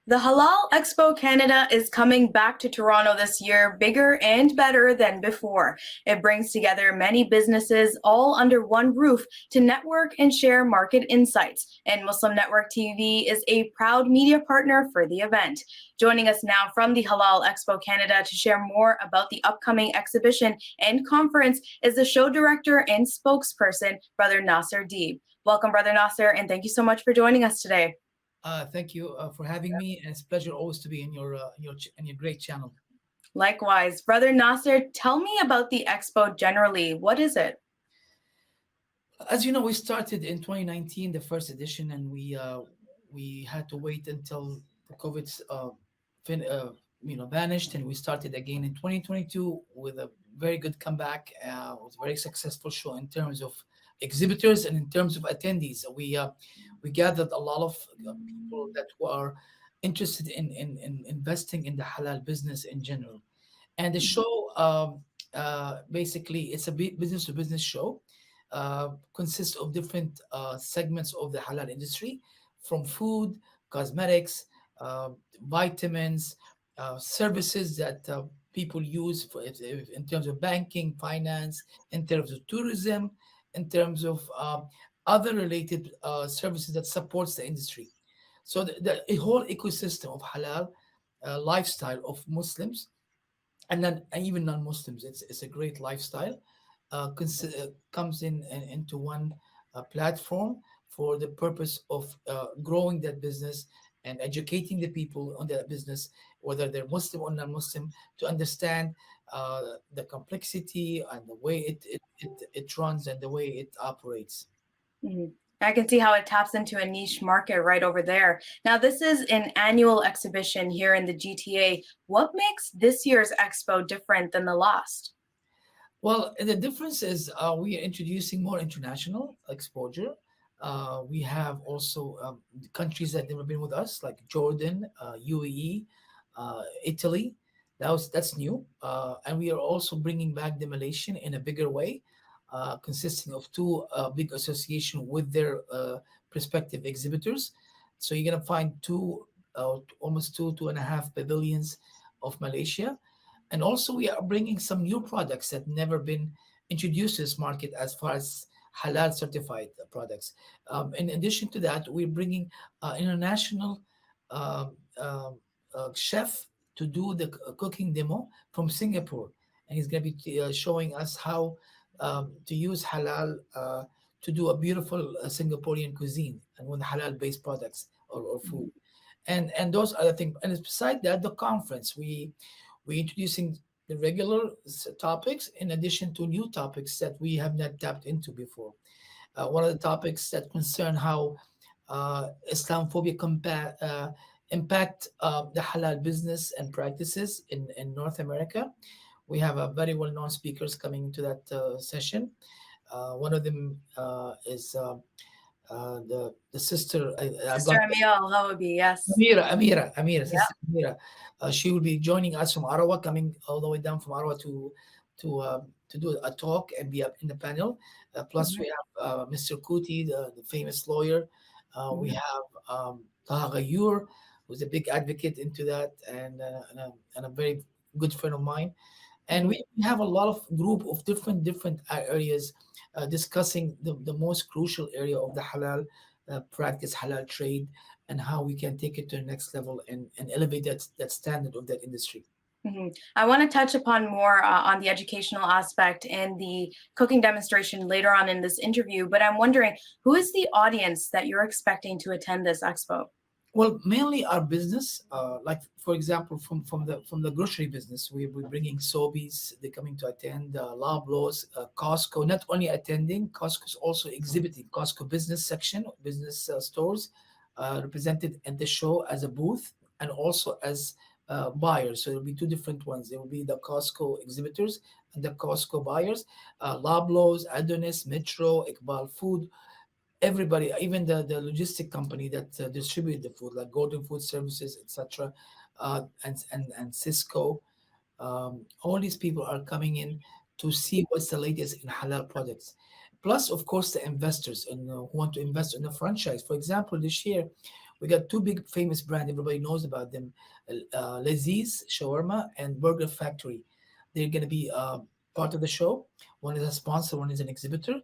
The Halal Expo Canada is coming back to Toronto this year, bigger and better than before. It brings together many businesses all under one roof to network and share market insights. And Muslim Network TV is a proud media partner for the event. Joining us now from the Halal Expo Canada to share more about the upcoming exhibition and conference is the show director and spokesperson, Brother Nasser Deeb. Welcome, Brother Nasser, and thank you so much for joining us today. Thank you for having me, and it's a pleasure always to be in your great channel. Likewise. Brother Nasser, tell me about the expo generally. What is it? As you know, we started in 2019, the first edition, and we had to wait until the COVID vanished, and we started again in 2022 with a very good comeback. It was a very successful show in terms of exhibitors and in terms of attendees. We gathered a lot of people that were interested in investing in the halal business in general. And the show basically it's a business to business show. Consists of different segments of the halal industry, from food, cosmetics, vitamins, services that people use in terms of banking, finance, in terms of tourism, in terms of other related services that supports the industry. So the whole ecosystem of halal lifestyle of Muslims and then and even non-Muslims. It's a great lifestyle. Comes into one platform for the purpose of growing that business and educating the people on that business, whether they're Muslim or non-Muslim, to understand the complexity and the way it runs and the way it operates. Mhm. I can see how it taps into a niche market right over there. Now, this is an annual exhibition here in the GTA. What makes this year's expo different than the last? Well, the difference is we are introducing more international exposure. We have also countries that never been with us, like Jordan, UAE, Italy. That's new, and we are also bringing back the Malaysian in a bigger way, consisting of two big association with their respective exhibitors. So you're gonna find almost two and a half pavilions of Malaysia, and also we are bringing some new products that never been introduced to this market as far as halal certified products. In addition to that, we're bringing international uh, uh, chef to do the cooking demo from Singapore, and he's going to be showing us how to use halal to do a beautiful Singaporean cuisine and with halal based products or food. And those other things. And beside that, the conference we introducing the regular topics in addition to new topics that we have not tapped into before. One of the topics that concern how Islamophobia impact the halal business and practices in North America. We have a very well-known speakers coming into that session. One of them is the sister. I've Sister got Amiel Hawabi, yes. Amira, Yep. Sister Amira. She will be joining us from Ottawa, coming all the way down from Ottawa to do a talk and be up in the panel. Plus, Mhm. we have Mr. Kuti, the famous lawyer. We Mhm. have Taha Gayur, who's a big advocate into that, and a very good friend of mine. And Mhm. we have a lot of group of different areas discussing the most crucial area of the halal practice, halal trade, and how we can take it to the next level and elevate that standard of that industry. Mhm. I want to touch upon more on the educational aspect and the cooking demonstration later on in this interview, but I'm wondering who is the audience that you're expecting to attend this expo? Well, mainly our business, like for example, from the grocery business, we're bringing Sobeys. They're coming to attend Loblaws, Costco. Not only attending, Costco's also exhibiting. Costco business section, business stores, represented at the show as a booth and also as buyers. So there'll be two different ones. There will be the Costco exhibitors and the Costco buyers. Loblaws, Adonis, Metro, Iqbal Food, everybody, even the logistic company that distribute the food, like Golden Food Services, etc., and Cisco. All these people are coming in to see what's the latest in halal products. Plus, of course, the investors and who want to invest in a franchise. For example, this year We got two big famous brands, everybody knows about them, Laziz Shawarma and Burger Factory. They're going to be part of the show. One is a sponsor, one is an exhibitor,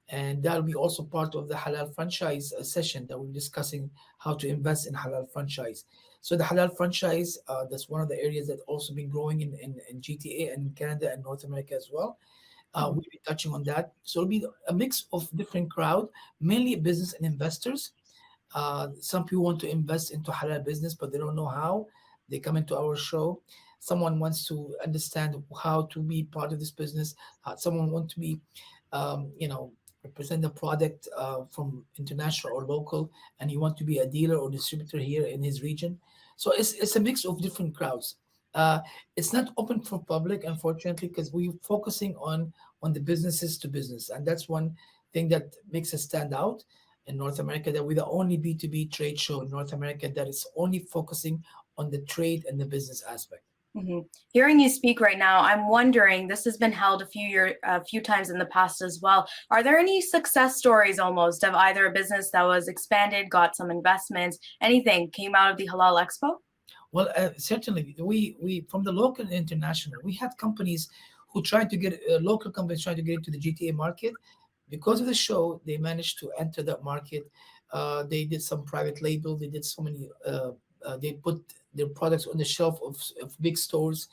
and that'll be also part of the halal franchise session that we're discussing how to invest in halal franchise. So the halal franchise, that's one of the areas that also been growing in GTA and Canada and North America as well. We'll be touching on that. So it'll be a mix of different crowd, mainly business and investors. Some people want to invest into halal business, but they don't know how. They come into our show. Someone wants to understand how to be part of this business. Someone wants to be, represent the product from international or local, and you want to be a dealer or distributor here in his region. So it's a mix of different crowds. Uh, it's not open for public, unfortunately, because we're focusing on the businesses to business, and that's one thing that makes us stand out in North America. That we're the only B2B trade show in North America that is only focusing on the trade and the business aspect. Hearing you speak right now, I'm wondering, this has been held a few times in the past as well. Are there any success stories almost of either a business that was expanded, got some investments, anything came out of the Halal Expo? Well, certainly, we from the local and international, we had companies who tried to get local companies trying to get into the GTA market. Because of the show, they managed to enter that market. They did some private label. They did so many. They put their products on the shelf of big stores.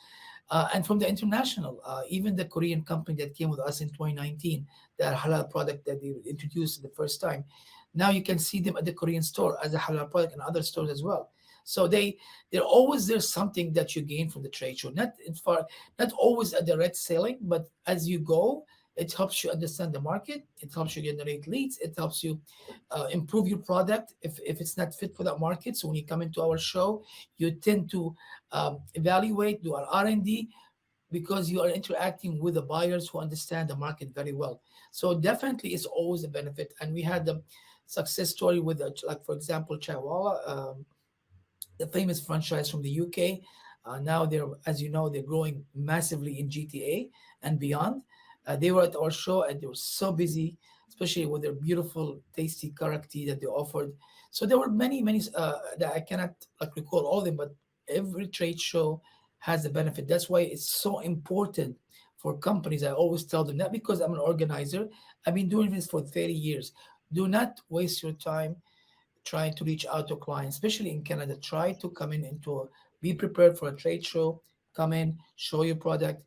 And from the international, even the Korean company that came with us in 2019, that halal product that they introduced the first time, now you can see them at the Korean store as a halal product and other stores as well. So they're always there's something that you gain from the trade show. Not always a direct selling, but as you go, it helps you understand the market. It helps you generate leads. It helps you improve your product if it's not fit for that market. So when you come into our show, you tend to evaluate, do an R&D, because you are interacting with the buyers who understand the market very well. So definitely, it's always a benefit. And we had a success story with, like for example, Chaiwala. The famous franchise from the UK. Now they're, as you know, they're growing massively in GTA and beyond. They were at our show and they were so busy, especially with their beautiful, tasty karak tea that they offered. So there were many, many that I cannot like recall all of them, but every trade show has a benefit. That's why it's so important for companies. I always tell them that because I'm an organizer. I've been doing this for 30 years. Do not waste your time trying to reach out to clients, especially in Canada. Try to come in be prepared for a trade show. Come in, show your product,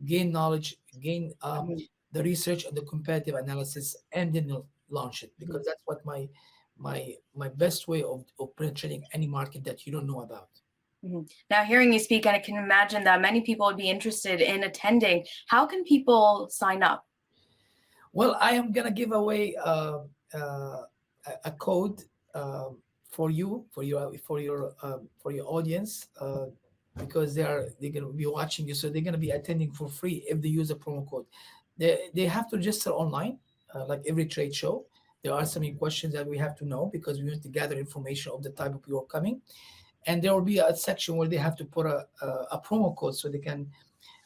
gain knowledge, gain the research and the competitive analysis, and then you'll launch it. Because that's what my best way of penetrating any market that you don't know about. Now, hearing you speak, I can imagine that many people would be interested in attending. How can people sign up? Well, I am gonna give away a code for you for your audience because they're gonna be watching you, so they're gonna be attending for free if they use a promo code. They have to register online, like every trade show. There are some questions that we have to know because we need to gather information of the type of people coming, and there will be a section where they have to put a promo code so they can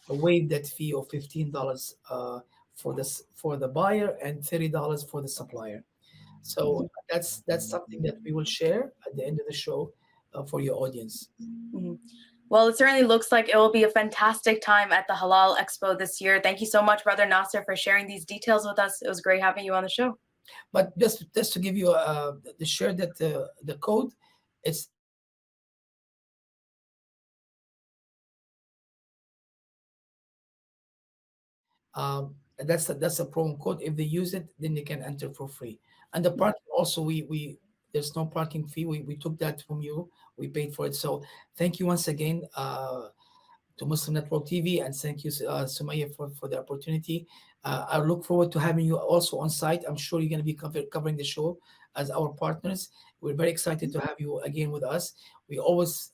waive that fee of $15 for the buyer and $30 for the supplier. So that's something that we will share at the end of the show for your audience. Well, it certainly looks like it will be a fantastic time at the Halal Expo this year. Thank you so much, Brother Nasser, for sharing these details with us. It was great having you on the show. But just to give you the share that the code, it's that's a promo code. If they use it, then they can enter for free. And the parking also, we there's no parking fee. We took that from you. We paid for it. So thank you once again to Muslim Network TV, and thank you, Sumaya, for the opportunity. I look forward to having you also on site. I'm sure you're going to be covering the show as our partners. We're very excited to have you again with us. We always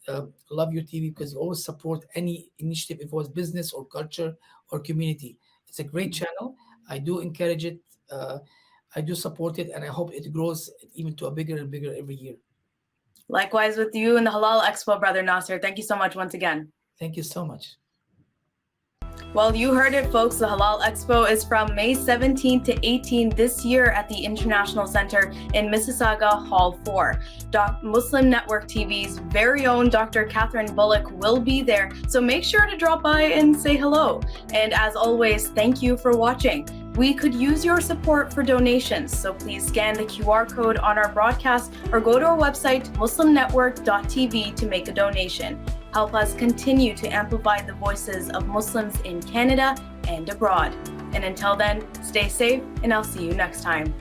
love your TV because you always support any initiative, if it was business or culture or community. It's a great channel. I do encourage it. I do support it, and I hope it grows even to a bigger and bigger every year. Likewise with you and the Halal Expo, Brother Nasser. Thank you so much once again. Thank you so much. Well, you heard it, folks. The Halal Expo is from May 17th to 18th this year at the International Center in Mississuaga, Hall 4. Muslim Network TV's very own Dr. Catherine Bullock will be there, so make sure to drop by and say hello. And as always, thank you for watching. We could use your support for donations, so please scan the QR code on our broadcast or go to our website, muslimnetwork.tv, to make a donation. Help us continue to amplify the voices of Muslims in Canada and abroad. And until then, stay safe, and I'll see you next time.